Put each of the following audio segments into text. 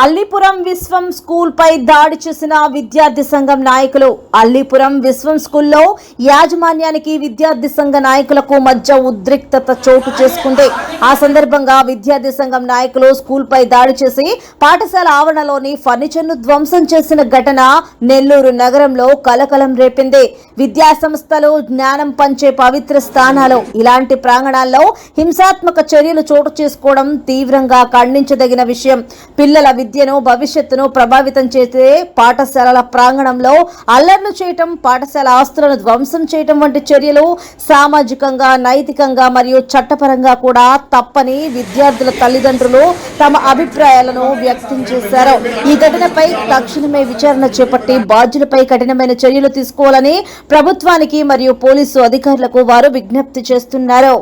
అల్లీపురం విశ్వం school పై దాడి చేసిన విద్యార్థి సంఘం నాయకులు. అల్లీపురం విశ్వం స్కూల్లో యాజమాన్యానికి విద్యార్థి సంఘ నాయకులకు మధ్య ఉద్రిక్తత చోటు చేసుకుంది. ఆ సందర్భంగా విద్యార్థి సంఘం నాయకులు స్కూల్ పై దాడి చేసి పాఠశాల ఆవరణలోని ఫర్నిచర్ ను ధ్వంసం చేసిన ఘటన నెల్లూరు నగరంలో కలకలం రేపింది. విద్యా సంస్థలు జ్ఞానం పంచే పవిత్ర స్థానాలు ఇలాంటి ప్రాంగణాల్లో హింసాత్మక చర్యలు చోటు చేసుకోవడం తీవ్రంగా ఖండించదగిన విషయం. పిల్లల విద్యను భవిష్యత్తును ప్రభావితం చేసే పాఠశాలల ప్రాంగణంలో అల్లర్లు చేయటం, పాఠశాల ఆస్తులను ధ్వంసం చేయటం వంటి చర్యలు సామాజికంగా, నైతికంగా మరియు చట్టపరంగా కూడా తప్పని విద్యార్థుల తల్లిదండ్రులు తమ అభిప్రాయాలను వ్యక్తం చేశారు. ఈ ఘటనపై తక్షణమే విచారణ చేపట్టి బాధ్యులపై కఠినమైన చర్యలు తీసుకోవాలని ప్రభుత్వానికి మరియు పోలీసు అధికారులకు వారు విజ్ఞప్తి చేస్తున్నారు.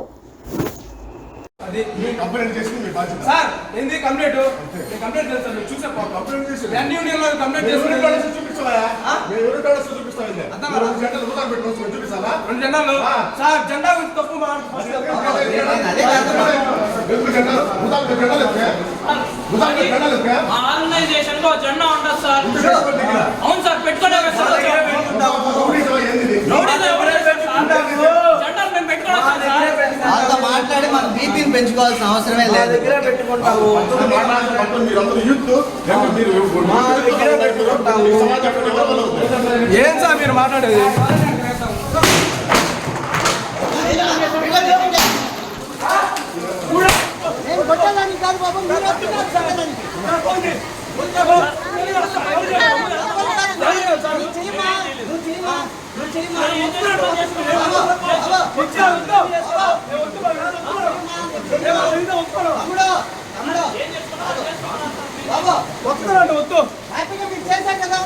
సార్ ఏంది కంప్లీట్ కంప్లీట్ చేస్తాను చూసే కంప్లీట్ చేసి అన్ని యూనియన్లో కంప్లీట్ చేసి చూపిస్తావా నేను ఎవరు డాలర్స్ చూపిస్తాను ఇందే అర్థం కాదు 2 గంటలు ఉదాహరణ పెట్టుకొని చూపిస్తానా 2 జెండాలు సార్ జెండా గురించి తప్పు మాట్లాడు ఆర్గనైజేషన్ లో జెండా ఉంటుంది సార్. అవును సార్ పెట్టుకోలేదు మాట్లాడి మనం బీపీని పెంచుకోవాల్సిన అవసరమే లేదు. ఏం సార్ మీరు మాట్లాడేది? కాదు బాబు వద్దు హ్యాపీగా మీరు చేశారు కదా.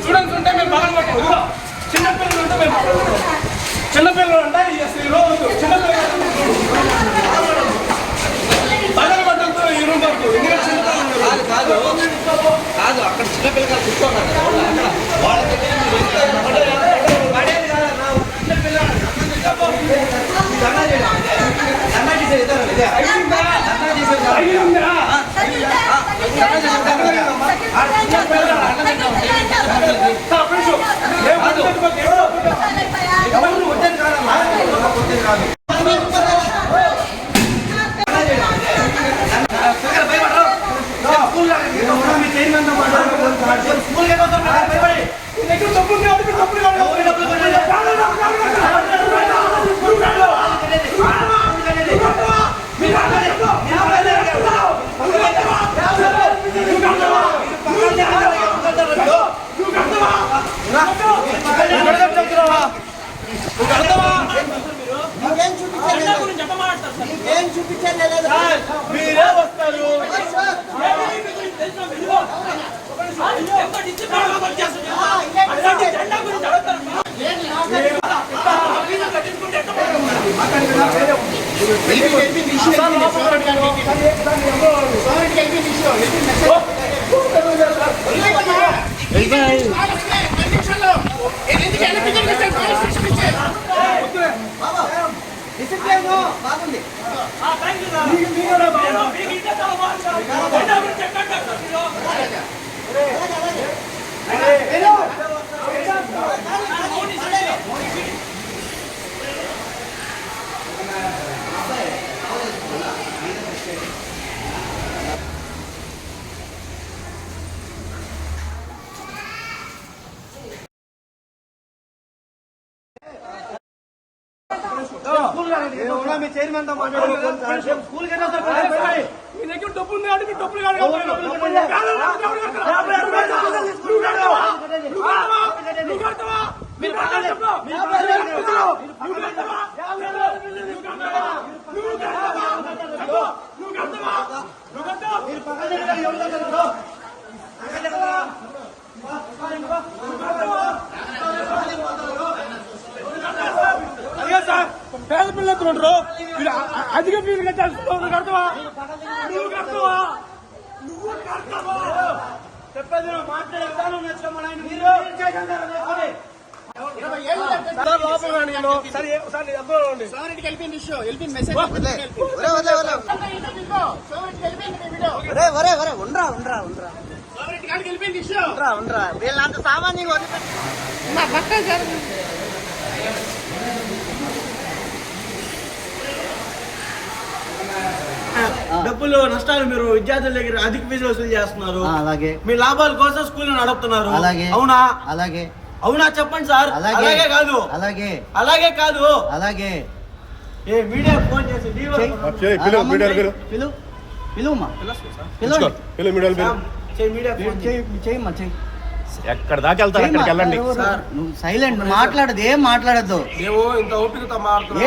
స్టూడెంట్స్ ఉంటే మేము బాగా పట్టుకోదు, చిన్నపిల్లలు ఉంటే మేము చిన్నపిల్లలు అంటే ఈరోజు చిన్నపిల్లలు బదలు పట్టడంతో ఈ రూమ్ వరకు కాదు అక్కడ చిన్నపిల్లలు కూర్చోన్నారు మీరే వస్తారు. బాగుంది. మీ చైర్మన్ తో మాట్లాడుతున్నాం. స్కూల్ మీ దగ్గర డబ్బు ఉంది అంటే మీరు డబ్బులు కాదు అదే సార్ పేద పిల్లలు ఉంటారు అధిక ఫీజు కట్టాల్సి కడతావా నువ్వు కడతావా చెప్పేది మాట్లాడే విధానం నేర్చుకోమని వీళ్ళంత సామాన్యంగా వదిలిపెట్టి నా బట్ట సార్ డబ్బులు నష్టాలు మీరు విద్యార్థుల దగ్గర అధిక ఫీజులు వసూలు చేస్తున్నారు. అలాగే మీ లాభాల కోసం స్కూల్ నడుపుతున్నారు. అలాగే అవునా? అలాగే అవునా చెప్పండి సార్. అలాగే కాదు అలాగే అలాగే కాదు అలాగే ఏ మీడియా ఫోన్ చేసి పిలువమ్మా మీడియా ఫోన్ చేయమ్మా చెయ్యి ఎక్కడ దాకా వెళ్తారు అక్కడికి వెళ్ళండి సార్ నువ్వు సైలెంట్ మాట్లాడదు ఏం మాట్లాడద్దు మేము ఇంత ఓపికతో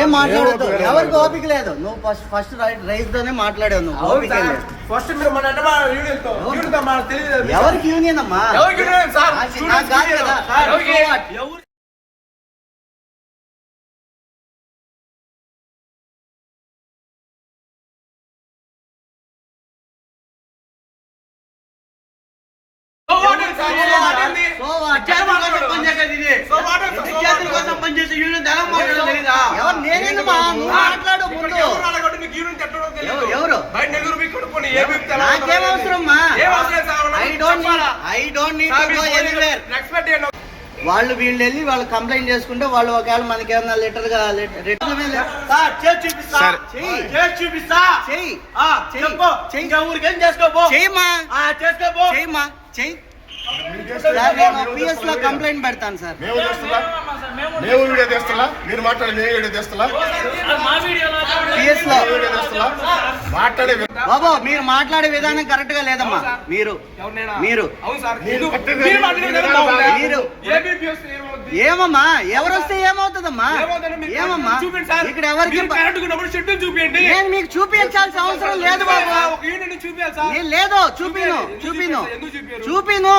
ఏం మాట్లాడద్దు ఎవరికి ఓపిక లేదు నువ్వు ఫస్ట్ రైస్ తోనే మాట్లాడావు నువ్వు ఓపిక లేదు ఫస్ట్ మీరు మన యూనియన్ మాకు తెలియదు. ఎవరికి యూనియన్ అమ్మా ఎవరికి యూనియన్ సార్? నాకు కాదు కదా. ఎవరు విద్యార్థుల కోసం పనిచేసే యూనియన్ ఎలా మాట్లాడో తెలీదా? ఎవరు నేనేనమ్మా నువ్వు మాట్లాడు ముందు ఎవరు నాకేం అవసరం I don't need to go anywhere వాళ్ళు వీళ్ళు వెళ్ళి వాళ్ళు కంప్లైంట్ చేసుకుంటే వాళ్ళు ఒకవేళ మనకి ఏమన్నా లెటర్ ఊరికేం చేసుకోపో చెయ్యమ్మా చేసుకోపో చెయ్యమ్మా చెయ్యి పిఎస్ లో కంప్లైంట్ పెడతాను సార్ మేము వీడియో తెస్తున్నా మీరు మాట్లాడి మేము వీడియో తెస్తున్నా మా వీడియోలో పిఎస్ లో వీడియో తెస్తున్నా మాట్లాడే బాబు మీరు మాట్లాడే విధానం కరెక్ట్ గా లేదమ్మా మీరు మీరు మీరు ఏమమ్మా ఎవరు వస్తే ఏమవుతుందమ్మా ఏమమ్మా ఇక్కడ ఎవరికి చూపించండి నేను మీకు చూపించాల్సిన అవసరం లేదు బాబు చూపించాలి సార్. నేను లేదు చూపిను